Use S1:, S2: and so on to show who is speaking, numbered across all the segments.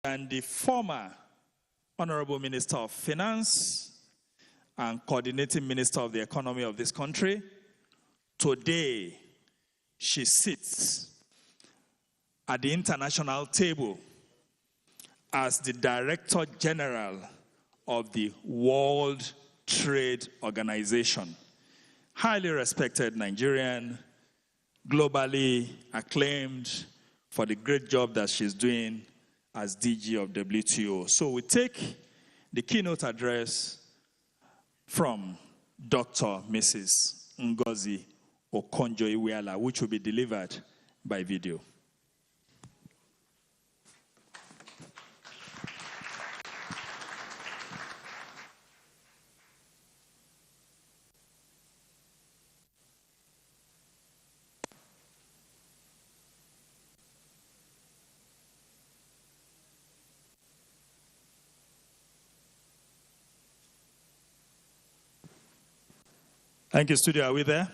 S1: and the former Honorable Minister of Finance and Coordinating Minister of the Economy of this country. Today, she sits at the international table as the Director General of the World Trade Organization. Highly respected Nigerian, globally acclaimed for the great job that she's doing as DG of WTO. So we take the keynote address from Dr. Mrs. Ngozi Okonjo-Iweala, which will be delivered by video. Thank you, studio. Are we there?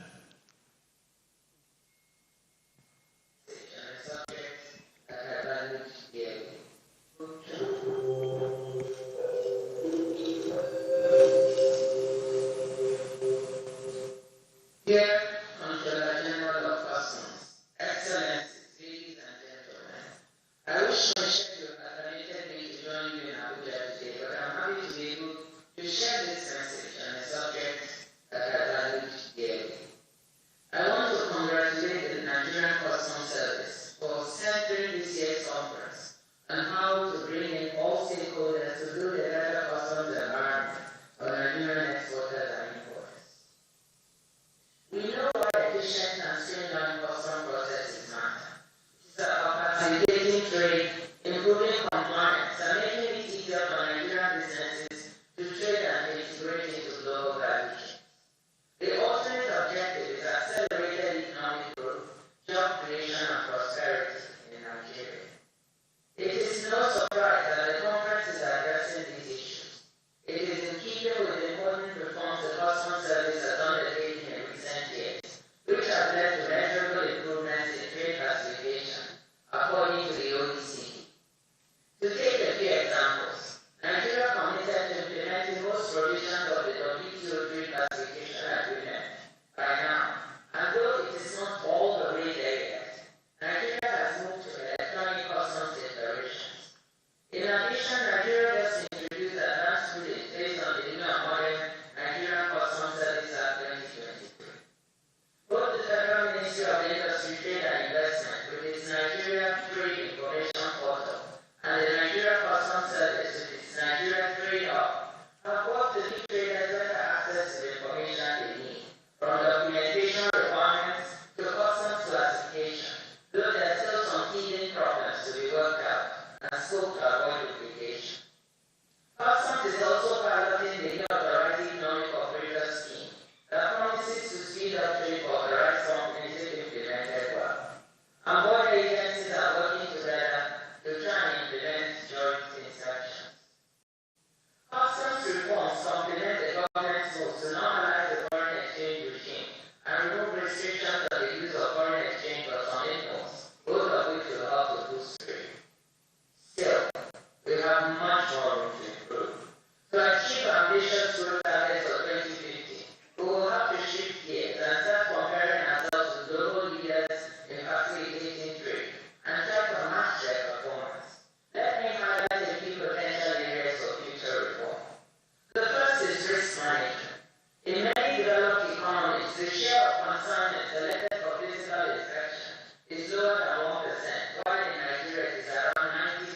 S2: Is lower than 1%, while in Nigeria it is around 90%,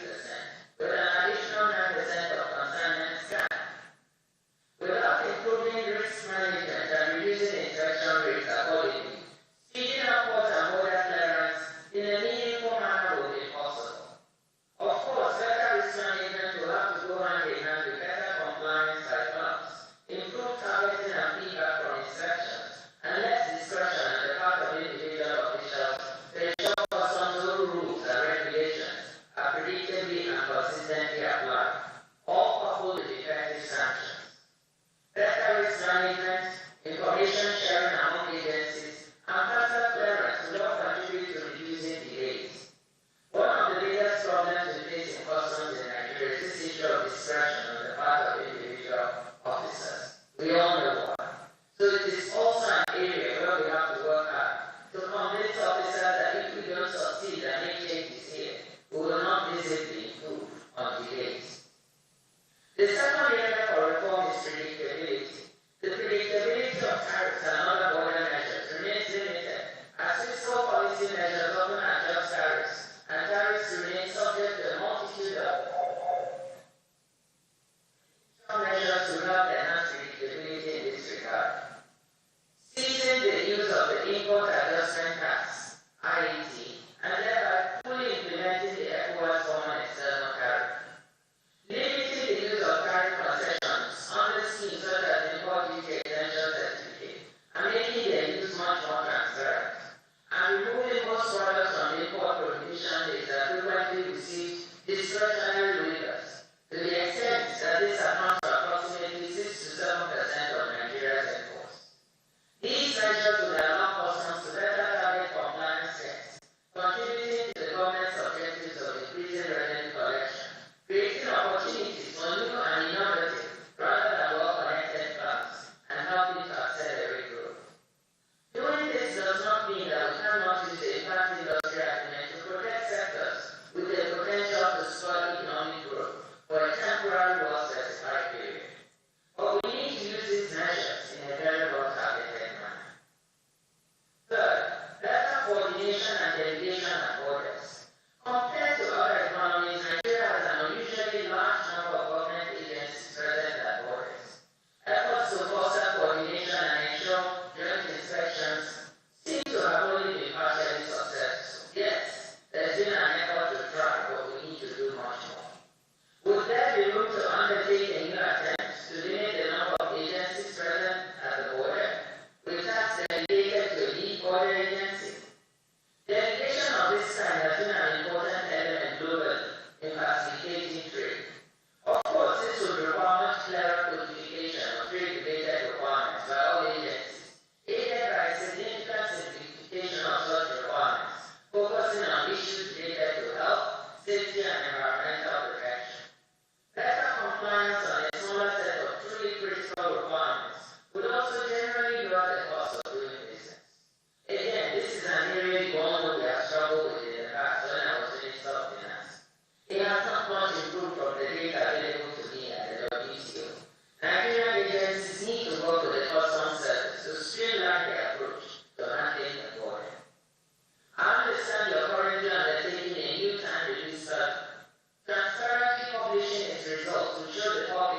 S2: with an additional this issue of discretion on the part of individual officers. We all know why. So it is also an area where we have to work hard to convince officers that if we don't succeed and make changes here, we will not visibly improve on delays. The second area for reform is predictability. The predictability of tariffs and other border measures remains limited as fiscal policy measures often adjust tariffs, and tariffs remain subject to a multitude of measures to help enhance predictability in this regard. Ceasing the use of the Import Adjustment Tax, IET, and thereby fully implementing the ECOWAS Common External Tariff. Limiting the use of tariff concessions under schemes such as import duty exemption certificate and making their use much more transparent. And removing most products from the import prohibition list that frequently receive discretionary waivers to the extent that this accounts for approximately 6 to 7% of Nigeria's imports. These measures will allow customs to better target compliance checks, contributing to the government's objectives of increasing revenue collection, creating opportunities for new and innovative rather than well-connected plans, and helping to accelerate growth. Doing this does not mean that we cannot use the impact industry argument to protect sectors with the potential to spur economic growth for a temporary well-specified period. But we need to use these measures in a very well-targeted manner. Third, better coordination and delegation at borders. Compared to other economies, Nigeria has an unusually large number of government agencies present at borders. Efforts to foster coordination and ensure joint inspections seem to have only been partially successful. Yes, there's been an effort to try, but we need to do much more. Would there be room to undertake a new attempt to limit the number of agencies present at the border, with tasks delegated to a lead border agency? Delegation of this kind has been an important element globally in facilitating trade. Of course, this would require much clearer codification of trade-related requirements by all agencies, aided by a significant simplification of such requirements, focusing on issues related to health, safety, and environmental protection. Better compliance on a smaller set of truly critical requirements would also generally lower the cost of doing business. Again, this is an area you all know we have struggled with in the past when I was Minister of Finance. It has not much improved from the data available to me at the WTO. Nigerian agencies need to work with the customs service to streamline their approach to handling the border. I understand you're currently undertaking a new time release study, transparently publishing its results to show the public